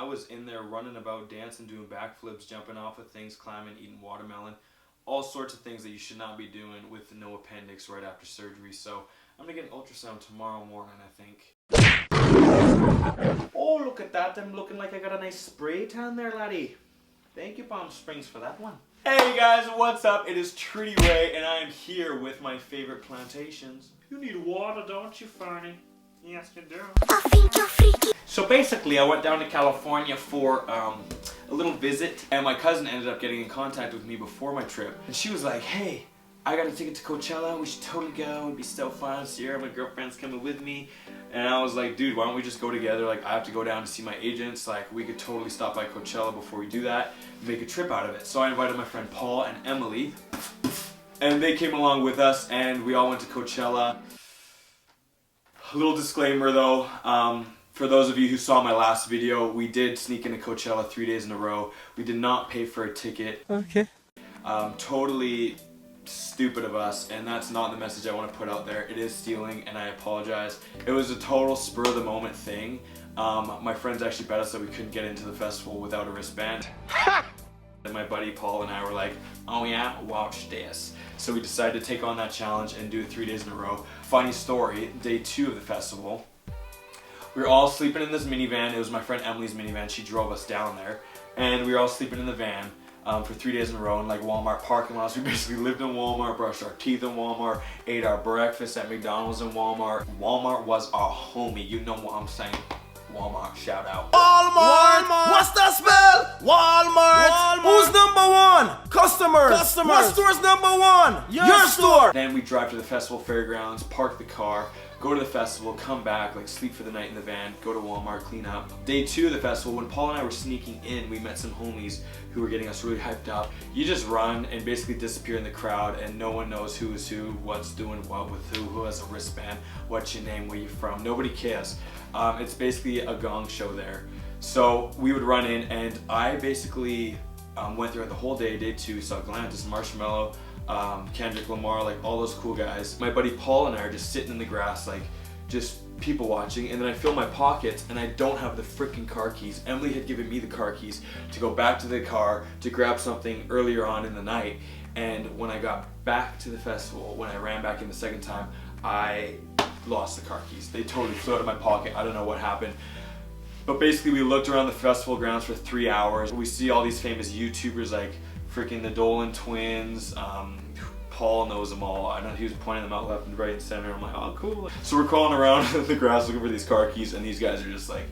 I was in there running about, dancing, doing backflips, jumping off of things, climbing, eating watermelon, all sorts of things that you should not be doing with no appendix right after surgery. So I'm gonna get an ultrasound tomorrow morning, I think. Oh, look at that. I'm looking like I got a nice spray tan there, laddie. Thank you, Palm Springs, for that one. Hey guys, what's up? It is TRITYREH, and I am here with my favorite plantations. You need water, don't you, Fernie? Yes, you do. I think you're freaky. So basically, I went down to California for a little visit, and my cousin ended up getting in contact with me before my trip. And she was like, hey, I got a ticket to Coachella, we should totally go, it'd be so fun. Sierra, my girlfriend's coming with me. And I was like, dude, why don't we just go together? Like, I have to go down to see my agents. Like, we could totally stop by Coachella before we do that and make a trip out of it. So I invited my friend Paul and Emily, and they came along with us, and we all went to Coachella. A little disclaimer though, for those of you who saw my last video, we did sneak into Coachella 3 days in a row. We did not pay for a ticket. Okay. Totally stupid of us, and that's not the message I want to put out there. It is stealing, and I apologize. It was a total spur of the moment thing. My friends actually bet us that we couldn't get into the festival without a wristband. And my buddy Paul and I were like, oh yeah, watch this. So we decided to take on that challenge and do it 3 days in a row. Funny story, day 2 of the festival, we were all sleeping in this minivan. It was my friend Emily's minivan. She drove us down there, and we were all sleeping in the van for 3 days in a row in like Walmart parking lots. We basically lived in Walmart, brushed our teeth in Walmart, ate our breakfast at McDonald's in Walmart. Walmart was our homie, you know what I'm saying. Walmart, shout out. Walmart! What's that spell? Walmart! Who's number one? Customers! What store's number one? Your store! Then we drive to the festival fairgrounds, park the car, go to the festival, come back, like sleep for the night in the van, go to Walmart, clean up. Day 2 of the festival, when Paul and I were sneaking in, we met some homies who were getting us really hyped up. You just run and basically disappear in the crowd, and no one knows who is who, what's doing what with who has a wristband, what's your name, where you from, nobody cares. It's basically a gong show there. So we would run in, and I basically went throughout the whole day, day 2, saw Galantis, Marshmallow, Kendrick Lamar, like all those cool guys. My buddy Paul and I are just sitting in the grass, like just people watching, and then I feel my pockets and I don't have the freaking car keys. Emily had given me the car keys to go back to the car to grab something earlier on in the night, and when I got back to the festival, when I ran back in the second time, I lost the car keys. They totally flew out of my pocket. I don't know what happened. But basically we looked around the festival grounds for 3 hours. We see all these famous YouTubers like freaking the Dolan twins. Paul knows them all. I know he was pointing them out left and right and center. I'm like, oh cool. So we're crawling around in the grass looking for these car keys, and these guys are just like,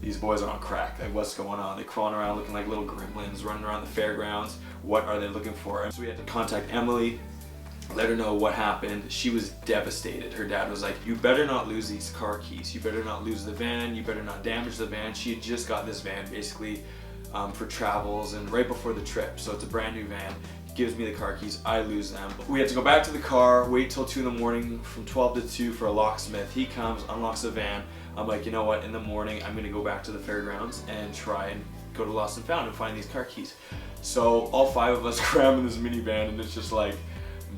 these boys are on crack. Like, what's going on? They're crawling around looking like little gremlins running around the fairgrounds. What are they looking for? And so we had to contact Emily, let her know what happened. She was devastated. Her dad was like, you better not lose these car keys. You better not lose the van. You better not damage the van. She had just got this van basically for travels and right before the trip. So it's a brand new van. Gives me the car keys, I lose them. We had to go back to the car, wait till 2 in the morning, from 12 to 2 for a locksmith. He comes, unlocks the van. I'm like, you know what, in the morning I'm gonna go back to the fairgrounds and try and go to Lost and Found and find these car keys. So all 5 of us cram in this minivan, and it's just like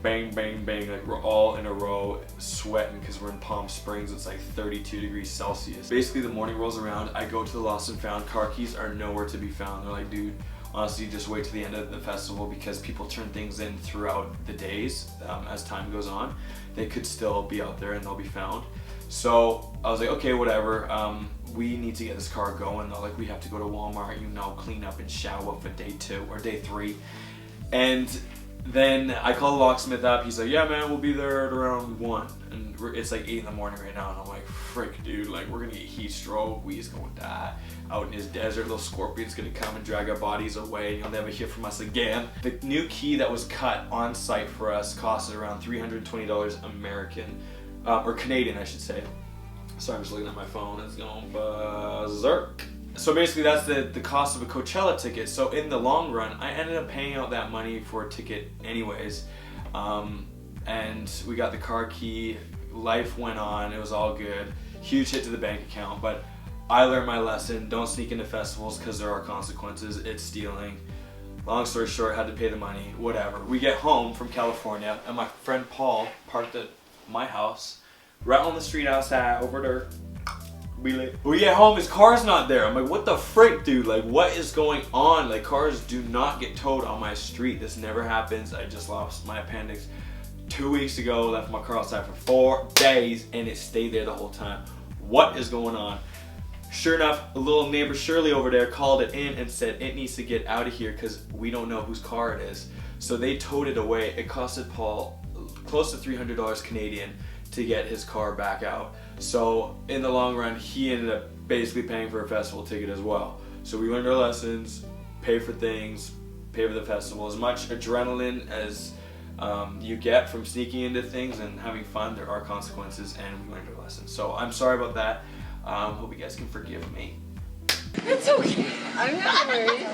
bang, bang, bang, like we're all in a row sweating because we're in Palm Springs. It's like 32 degrees Celsius. Basically the morning rolls around, I go to the Lost and Found, car keys are nowhere to be found. They're like, dude, honestly, just wait to the end of the festival because people turn things in throughout the days as time goes on. They could still be out there and they'll be found. So I was like, okay, whatever. We need to get this car going though. Like, we have to go to Walmart, you know, clean up and shower for day 2 or day 3. And then I call the locksmith up. He's like, yeah, man, we'll be there at around 1. And it's like 8 in the morning right now. And I'm like, frick, dude, like we're gonna get heat stroke. We is gonna die out in his desert. Little scorpion's gonna come and drag our bodies away, and you'll never hear from us again. The new key that was cut on site for us cost around $320 American, or Canadian, I should say. So I'm just looking at my phone. It's going berserk. So basically that's the cost of a Coachella ticket. So in the long run, I ended up paying out that money for a ticket anyways. And we got the car key, life went on, it was all good. Huge hit to the bank account, but I learned my lesson. Don't sneak into festivals because there are consequences. It's stealing. Long story short, had to pay the money, whatever. We get home from California, and my friend Paul parked at my house, right on the street outside over there. Be late. We get home, his car's not there. I'm like, what the frick, dude? Like, what is going on? Like, cars do not get towed on my street. This never happens. I just lost my appendix 2 weeks ago. Left my car outside for 4 days, and it stayed there the whole time. What is going on? Sure enough, a little neighbor Shirley over there called it in and said it needs to get out of here because we don't know whose car it is. So they towed it away. It costed Paul close to $300 Canadian to get his car back out. So in the long run, he ended up basically paying for a festival ticket as well. So we learned our lessons, pay for things, pay for the festival. As much adrenaline as you get from sneaking into things and having fun, there are consequences, and we learned our lessons. So I'm sorry about that. Hope you guys can forgive me. It's okay. I'm not worried.